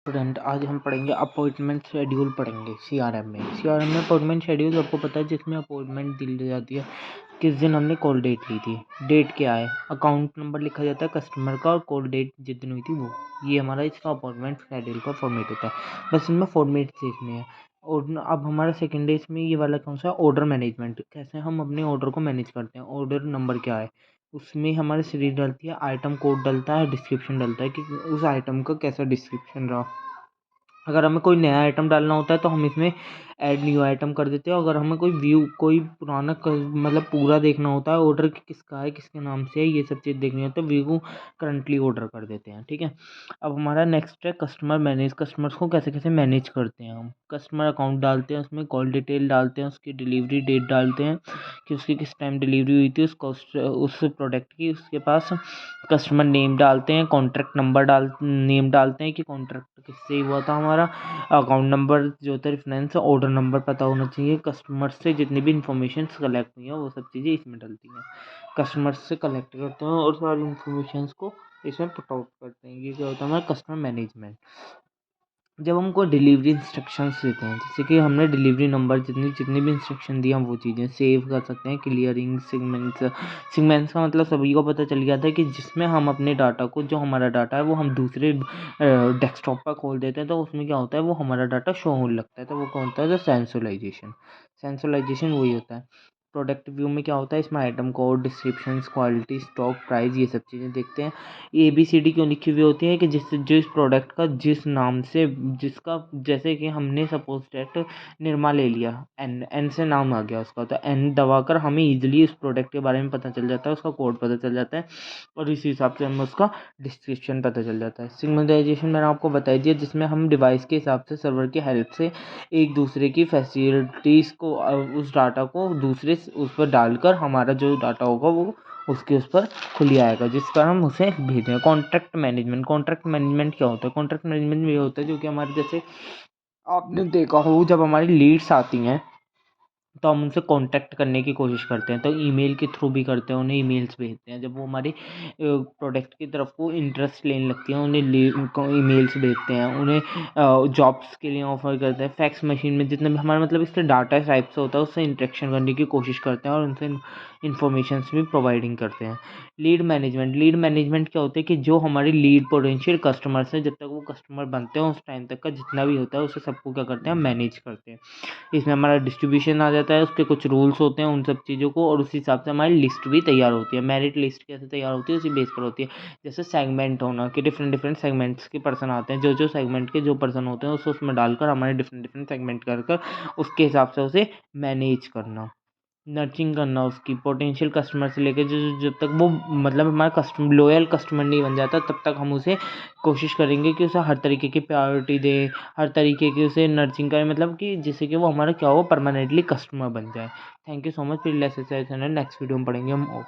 Student, आज हम पढ़ेंगे अपॉइंटमेंट शेड्यूल पढ़ेंगे सीआरएम में अपॉइंटमेंट शेड्यूल आपको पता है, जिसमें अपॉइंटमेंट दी जाती है किस दिन हमने कॉल डेट ली थी। डेट क्या है, अकाउंट नंबर लिखा जाता है कस्टमर का और कॉल डेट जिस दिन हुई थी वो, ये हमारा इसका अपॉइंटमेंट शेड्यूल का फॉर्मेट होता है। बस इनमें फॉर्मेट सीखने हैं। और अब हमारा सेकेंड डे इसमें ये वाला कौन सा, ऑर्डर मैनेजमेंट, कैसे हम अपने ऑर्डर को मैनेज करते हैं। ऑर्डर नंबर क्या है, उसमें हमारी सीरीज डलती है, आइटम कोड डलता है, डिस्क्रिप्शन डलता है कि उस आइटम का कैसा डिस्क्रिप्शन रहा। अगर हमें कोई नया आइटम डालना होता है तो हम इसमें ऐड न्यू आइटम कर देते हैं। अगर हमें कोई पुराना मतलब पूरा देखना होता है, ऑर्डर किसका है, किसके नाम से है, ये सब चीज़ देखनी होती है तो व्यू करंटली ऑर्डर कर देते हैं। ठीक है, अब हमारा नेक्स्ट है कस्टमर मैनेज। कस्टमर्स को कैसे कैसे मैनेज करते हैं हम। कस्टमर अकाउंट डालते हैं, उसमें कॉल डिटेल डालते हैं, उसकी डिलीवरी डेट डालते हैं कि उसकी किस टाइम डिलीवरी हुई थी उस प्रोडक्ट की। उसके पास कस्टमर नेम डालते हैं, कॉन्ट्रैक्ट नंबर नेम डालते हैं कि कॉन्ट्रैक्ट किससे हुआ था हमारा। अकाउंट नंबर जो होता है रेफरेंस, ऑर्डर नंबर पता होना चाहिए। कस्टमर से जितनी भी इंफॉर्मेशन कलेक्ट हुई हैं वो सब चीज़ें इसमें डलती हैं। कस्टमर से कलेक्ट करते हैं और सारी इंफॉर्मेशन को इसमें पुट आउट करते हैं। ये क्या होता है हमारा कस्टमर मैनेजमेंट। जब हम कोई डिलीवरी इंस्ट्रक्शंस देते हैं, जैसे कि हमने डिलीवरी नंबर जितनी भी इंस्ट्रक्शन दी हम वो चीज़ें सेव कर सकते हैं। क्लियरिंग सेगमेंट्स का मतलब सभी को पता चल गया था कि जिसमें हम अपने डाटा को, जो हमारा डाटा है वो हम दूसरे डेस्कटॉप पर खोल देते हैं तो उसमें क्या होता है, वो हमारा डाटा शो होने लगता है। तो वो कौन होता है, तो सेंसुलाइजेशन वही होता है। प्रोडक्ट व्यू में क्या होता है, इसमें item code, descriptions, quality, stock, price, ये सब चीज़ें देखते हैं। ABCD क्यों लिखी हुई होती है कि जिस प्रोडक्ट का जिस नाम से, जिसका, जैसे कि हमने सपोज डेट निरमा ले लिया, एन से नाम आ गया उसका, तो एन दबाकर हमें इजीली उस प्रोडक्ट के बारे में पता चल जाता है, उसका कोड पता चल जाता है और इसी हिसाब से हमें उसका डिस्क्रिप्शन पता चल जाता है। सिग्नलाइजेशन मैंने आपको बता दिया, जिसमें हम डिवाइस के हिसाब से सर्वर की हेल्प से एक दूसरे की फैसिलिटीज़ को, उस डाटा को दूसरे उस पर डालकर हमारा जो डाटा होगा वो उसके उस पर खुल आएगा, जिस पर हम उसे भेजें। कॉन्ट्रैक्ट मैनेजमेंट क्या होता है, कॉन्ट्रैक्ट मैनेजमेंट ये होता है जो कि हमारे, जैसे आपने देखा हो जब हमारी लीड्स आती हैं तो हम उनसे कांटेक्ट करने की कोशिश करते हैं, तो ईमेल के थ्रू भी करते हैं, उन्हें ईमेल्स भेजते हैं। जब वो हमारे प्रोडक्ट की तरफ को इंटरेस्ट लेने लगती हैं, उन्हें ईमेल्स भेजते हैं, उन्हें जॉब्स के लिए ऑफर करते हैं। फैक्स मशीन में जितना भी हमारा मतलब इससे डाटा टाइप से होता है उससे इंटरेक्शन करने की कोशिश करते हैं और उनसे इन्फॉर्मेशन भी प्रोवाइडिंग करते हैं। लीड मैनेजमेंट क्या होता है कि जो हमारी लीड पोटेंशियल कस्टमर्स हैं, जब तक वो कस्टमर बनते हैं उस टाइम तक का जितना भी होता है उसे सबको क्या करते हैं, मैनेज करते हैं। इसमें हमारा डिस्ट्रीब्यूशन आ जाता है, उसके कुछ रूल्स होते हैं उन सब चीज़ों को, और उस हिसाब से हमारी लिस्ट भी तैयार होती है। मेरिट लिस्ट कैसे तैयार होती है, उसी बेस पर होती है। जैसे सेगमेंट होना कि डिफरेंट सेगमेंट्स के पर्सन आते हैं, जो सेगमेंट के जो पर्सन होते हैं उसमें डालकर हमारे डिफरेंट सेगमेंट कर उसके हिसाब से उसे मैनेज करना, नर्चिंग करना उसकी पोटेंशियल कस्टमर से लेकर जो जब तक वो मतलब हमारा कस्टमर लॉयल कस्टमर नहीं बन जाता तब तक हम उसे कोशिश करेंगे कि उसे हर तरीके की प्रायोरिटी दें, हर तरीके की उसे नर्चिंग करें, मतलब कि जिससे कि वो हमारा क्या हो, परमानेंटली कस्टमर बन जाए। Thank you so much. फिर लेसन नेक्स्ट वीडियो में पढ़ेंगे हम।